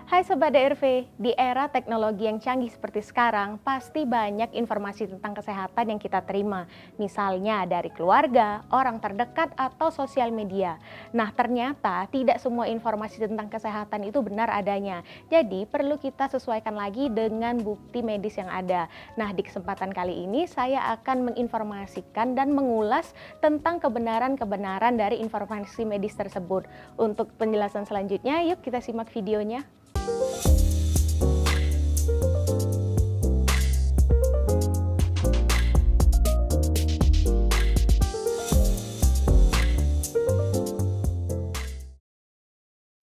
Hai Sobat DRV, di era teknologi yang canggih seperti sekarang, pasti banyak informasi tentang kesehatan yang kita terima. Misalnya dari keluarga, orang terdekat, atau sosial media. Nah, ternyata tidak semua informasi tentang kesehatan itu benar adanya. Jadi, perlu kita sesuaikan lagi dengan bukti medis yang ada. Nah, di kesempatan kali ini saya akan menginformasikan dan mengulas tentang kebenaran-kebenaran dari informasi medis tersebut. Untuk penjelasan selanjutnya, yuk kita simak videonya.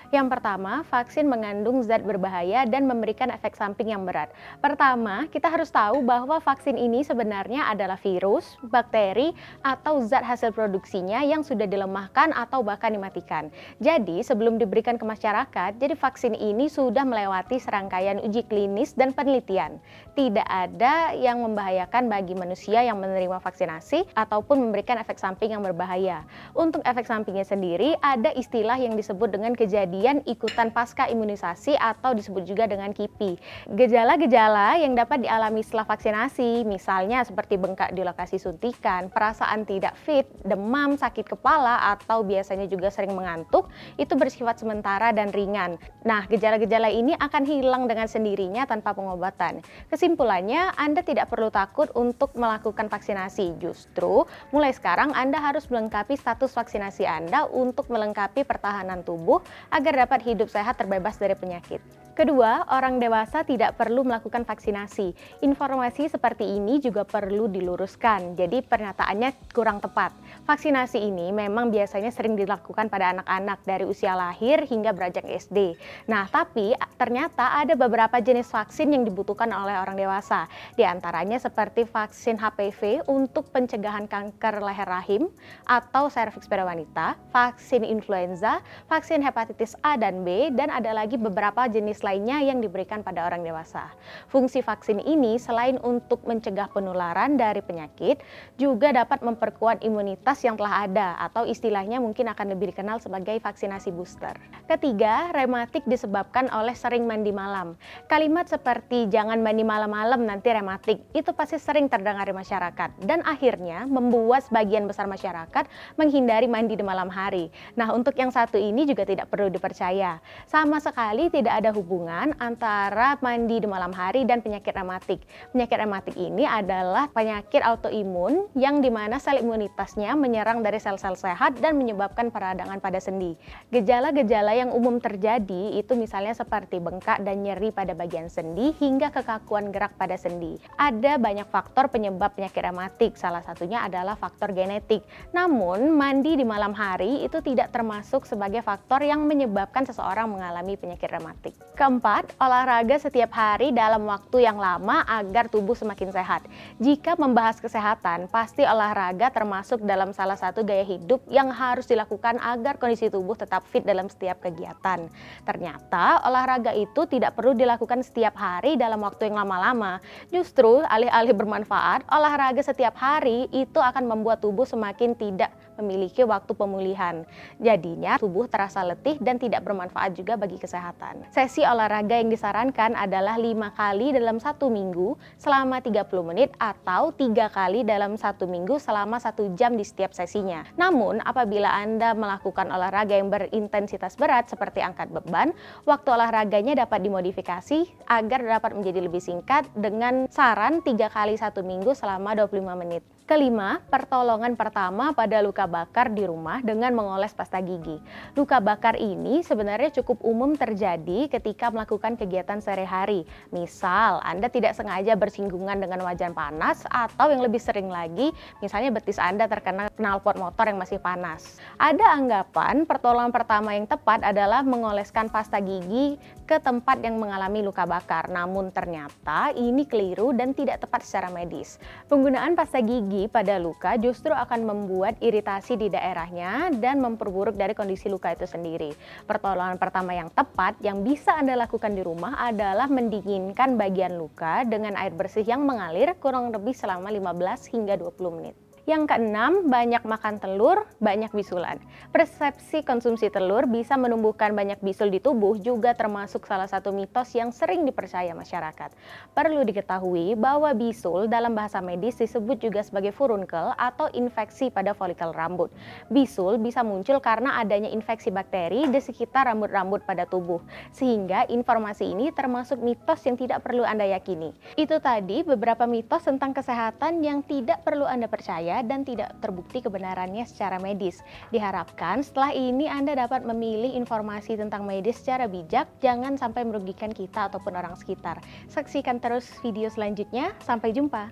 Yang pertama, vaksin mengandung zat berbahaya dan memberikan efek samping yang berat. Pertama, kita harus tahu bahwa vaksin ini sebenarnya adalah virus, bakteri, atau zat hasil produksinya yang sudah dilemahkan atau bahkan dimatikan. Jadi, sebelum diberikan ke masyarakat, jadi vaksin ini sudah melewati serangkaian uji klinis dan penelitian. Tidak ada yang membahayakan bagi manusia yang menerima vaksinasi ataupun memberikan efek samping yang berbahaya. Untuk efek sampingnya sendiri, ada istilah yang disebut dengan kejadian ikutan pasca imunisasi atau disebut juga dengan KIPI. Gejala-gejala yang dapat dialami setelah vaksinasi, misalnya seperti bengkak di lokasi suntikan, perasaan tidak fit, demam, sakit kepala, atau biasanya juga sering mengantuk, itu bersifat sementara dan ringan. Nah, gejala-gejala ini akan hilang dengan sendirinya tanpa pengobatan. Kesimpulannya, Anda tidak perlu takut untuk melakukan vaksinasi. Justru, mulai sekarang Anda harus melengkapi status vaksinasi Anda untuk melengkapi pertahanan tubuh agar dapat hidup sehat terbebas dari penyakit. Kedua, orang dewasa tidak perlu melakukan vaksinasi. Informasi seperti ini juga perlu diluruskan, jadi pernyataannya kurang tepat. Vaksinasi ini memang biasanya sering dilakukan pada anak-anak dari usia lahir hingga beranjak SD. Nah, tapi ternyata ada beberapa jenis vaksin yang dibutuhkan oleh orang dewasa. Di antaranya seperti vaksin HPV untuk pencegahan kanker leher rahim atau serviks pada wanita, vaksin influenza, vaksin hepatitis A dan B, dan ada lagi beberapa jenis lainnya yang diberikan pada orang dewasa. Fungsi vaksin ini selain untuk mencegah penularan dari penyakit, juga dapat memperkuat imunitas yang telah ada atau istilahnya mungkin akan lebih dikenal sebagai vaksinasi booster. Ketiga, rematik disebabkan oleh sering mandi malam. Kalimat seperti jangan mandi malam-malam nanti rematik itu pasti sering terdengar di masyarakat dan akhirnya membuat sebagian besar masyarakat menghindari mandi di malam hari. Nah, untuk yang satu ini juga tidak perlu dipercaya. Sama sekali tidak ada hubungan antara mandi di malam hari dan penyakit rematik. Penyakit rematik ini adalah penyakit autoimun yang dimana sel imunitasnya menyerang dari sel-sel sehat dan menyebabkan peradangan pada sendi. Gejala-gejala yang umum terjadi itu misalnya seperti bengkak dan nyeri pada bagian sendi hingga kekakuan gerak pada sendi. Ada banyak faktor penyebab penyakit rematik, salah satunya adalah faktor genetik. Namun, mandi di malam hari itu tidak termasuk sebagai faktor yang menyebabkan seseorang mengalami penyakit rematik. Keempat, olahraga setiap hari dalam waktu yang lama agar tubuh semakin sehat. Jika membahas kesehatan, pasti olahraga termasuk dalam salah satu gaya hidup yang harus dilakukan agar kondisi tubuh tetap fit dalam setiap kegiatan. Ternyata, olahraga itu tidak perlu dilakukan setiap hari dalam waktu yang lama-lama. Justru, alih-alih bermanfaat, olahraga setiap hari itu akan membuat tubuh semakin tidak memiliki waktu pemulihan. Jadinya, tubuh terasa letih dan tidak bermanfaat juga bagi kesehatan. Sesi olahraga yang disarankan adalah 5 kali dalam 1 minggu selama 30 menit atau 3 kali dalam 1 minggu selama 1 jam di setiap sesinya. Namun, apabila Anda melakukan olahraga yang berintensitas berat seperti angkat beban, waktu olahraganya dapat dimodifikasi agar dapat menjadi lebih singkat dengan saran 3 kali 1 minggu selama 25 menit. Kelima, pertolongan pertama pada luka bakar di rumah dengan mengoles pasta gigi. Luka bakar ini sebenarnya cukup umum terjadi ketika melakukan kegiatan sehari-hari. Misal, Anda tidak sengaja bersinggungan dengan wajan panas atau yang lebih sering lagi, misalnya betis Anda terkena knalpot motor yang masih panas. Ada anggapan pertolongan pertama yang tepat adalah mengoleskan pasta gigi ke tempat yang mengalami luka bakar. Namun ternyata ini keliru dan tidak tepat secara medis. Penggunaan pasta gigi pada luka justru akan membuat iritasi di daerahnya dan memperburuk dari kondisi luka itu sendiri. Pertolongan pertama yang tepat yang bisa Anda lakukan di rumah adalah mendinginkan bagian luka dengan air bersih yang mengalir kurang lebih selama 15 hingga 20 menit. Yang keenam, banyak makan telur, banyak bisulan. Persepsi konsumsi telur bisa menumbuhkan banyak bisul di tubuh juga termasuk salah satu mitos yang sering dipercaya masyarakat. Perlu diketahui bahwa bisul dalam bahasa medis disebut juga sebagai furunkel atau infeksi pada folikel rambut. Bisul bisa muncul karena adanya infeksi bakteri di sekitar rambut-rambut pada tubuh, sehingga informasi ini termasuk mitos yang tidak perlu Anda yakini. Itu tadi beberapa mitos tentang kesehatan yang tidak perlu Anda percaya dan tidak terbukti kebenarannya secara medis. Diharapkan setelah ini Anda dapat memilih informasi tentang medis secara bijak, jangan sampai merugikan kita ataupun orang sekitar. Saksikan terus video selanjutnya, sampai jumpa.